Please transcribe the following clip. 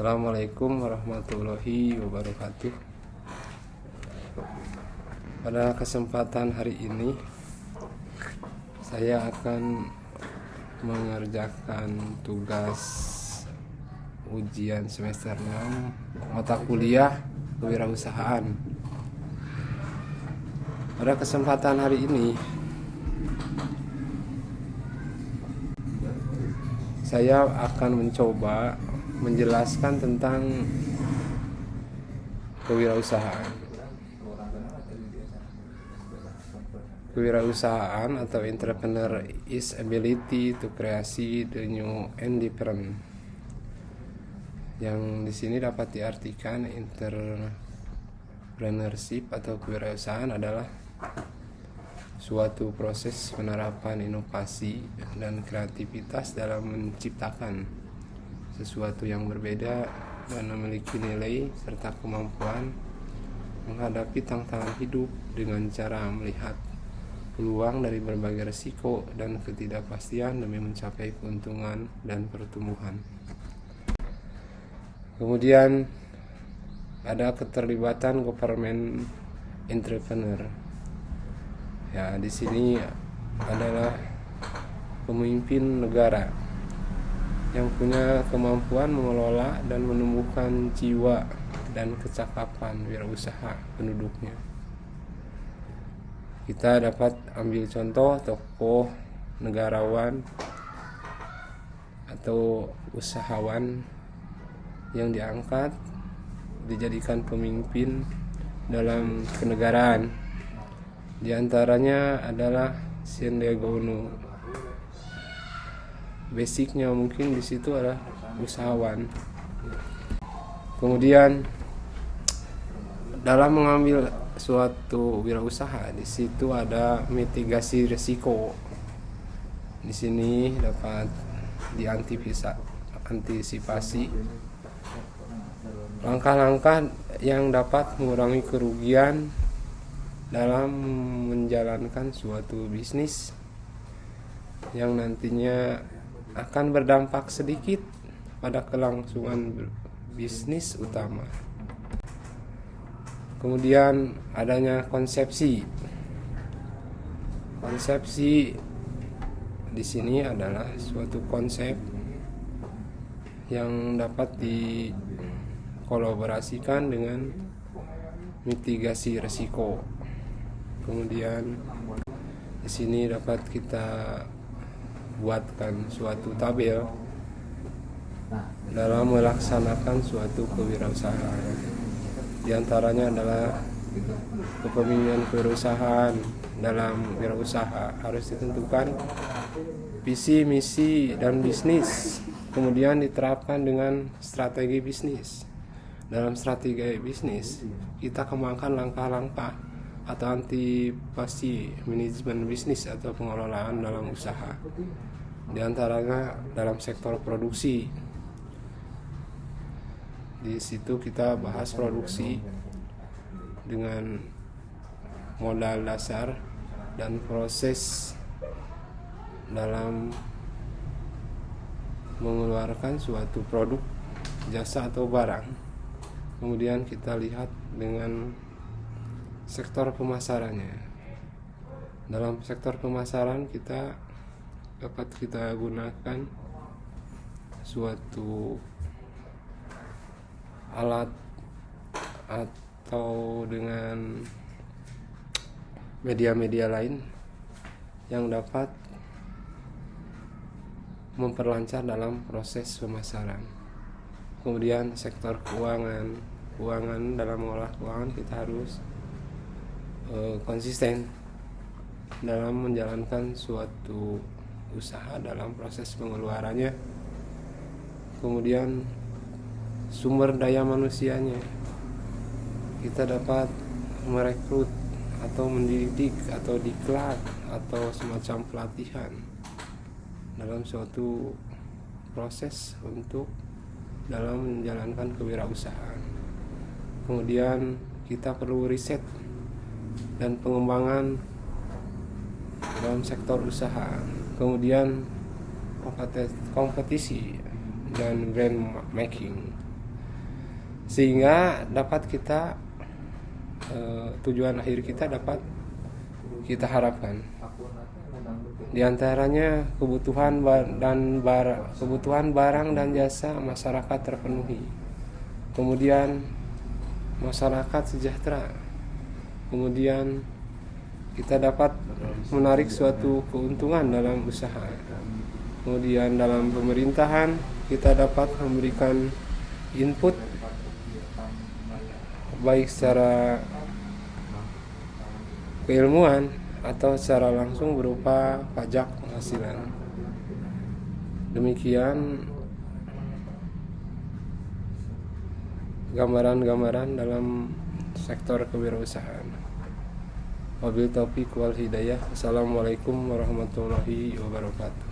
Assalamualaikum warahmatullahi wabarakatuh. Pada kesempatan hari ini saya akan mengerjakan tugas ujian semester 6 mata kuliah kewirausahaan. Pada kesempatan hari ini saya akan mencoba menjelaskan tentang kewirausahaan. Kewirausahaan atau entrepreneur is ability to create the new and different. Yang di sini dapat diartikan entrepreneurship atau kewirausahaan adalah suatu proses penerapan inovasi dan kreativitas dalam menciptakan sesuatu yang berbeda dan memiliki nilai serta kemampuan menghadapi tantangan hidup dengan cara melihat peluang dari berbagai risiko dan ketidakpastian demi mencapai keuntungan dan pertumbuhan. Kemudian ada keterlibatan government entrepreneur. Ya, di sini adalah pemimpin negara yang punya kemampuan mengelola dan menumbuhkan jiwa dan kecakapan wirausaha penduduknya. Kita dapat ambil contoh tokoh negarawan atau usahawan yang diangkat dijadikan pemimpin dalam kenegaraan. Di antaranya adalah Sandiaga Uno. Basicnya mungkin di situ adalah usahawan. Kemudian dalam mengambil suatu wirausaha, di situ ada mitigasi risiko. Di sini dapat diantisipasi langkah-langkah yang dapat mengurangi kerugian dalam menjalankan suatu bisnis yang nantinya akan berdampak sedikit pada kelangsungan bisnis utama. Kemudian adanya konsepsi. Konsepsi di sini adalah suatu konsep yang dapat dikolaborasikan dengan mitigasi risiko. Kemudian di sini dapat kita buatkan suatu tabel dalam melaksanakan suatu kewirausahaan. Di antaranya adalah kepemimpinan kewirausahaan. Dalam wirausaha harus ditentukan visi, misi, dan bisnis. Kemudian diterapkan dengan strategi bisnis. Dalam strategi bisnis kita kembangkan langkah-langkah atau antisipasi manajemen bisnis atau pengelolaan dalam usaha. Di antaranya dalam sektor produksi. Di situ kita bahas produksi dengan modal dasar dan proses dalam mengeluarkan suatu produk, jasa atau barang. Kemudian kita lihat dengan sektor pemasarannya. Dalam sektor pemasaran kita dapat kita gunakan suatu alat atau dengan media-media lain yang dapat memperlancar dalam proses pemasaran. Kemudian sektor keuangan dalam mengolah keuangan kita harus konsisten dalam menjalankan suatu usaha dalam proses pengeluarannya. Kemudian sumber daya manusianya, kita dapat merekrut atau mendidik atau diklat atau semacam pelatihan dalam suatu proses untuk dalam menjalankan kewirausahaan. Kemudian kita perlu riset dan pengembangan dalam sektor usaha. Kemudian kompetisi dan brand making sehingga dapat kita tujuan akhir kita dapat kita harapkan. Di antaranya kebutuhan barang dan jasa masyarakat terpenuhi. Kemudian masyarakat sejahtera. Kemudian kita dapat menarik suatu keuntungan dalam usaha. Kemudian dalam pemerintahan kita dapat memberikan input baik secara keilmuan atau secara langsung berupa pajak penghasilan. Demikian gambaran-gambaran dalam sektor kewirausahaan. Wabil taufiq wal hidayah. Assalamualaikum warahmatullahi wabarakatuh.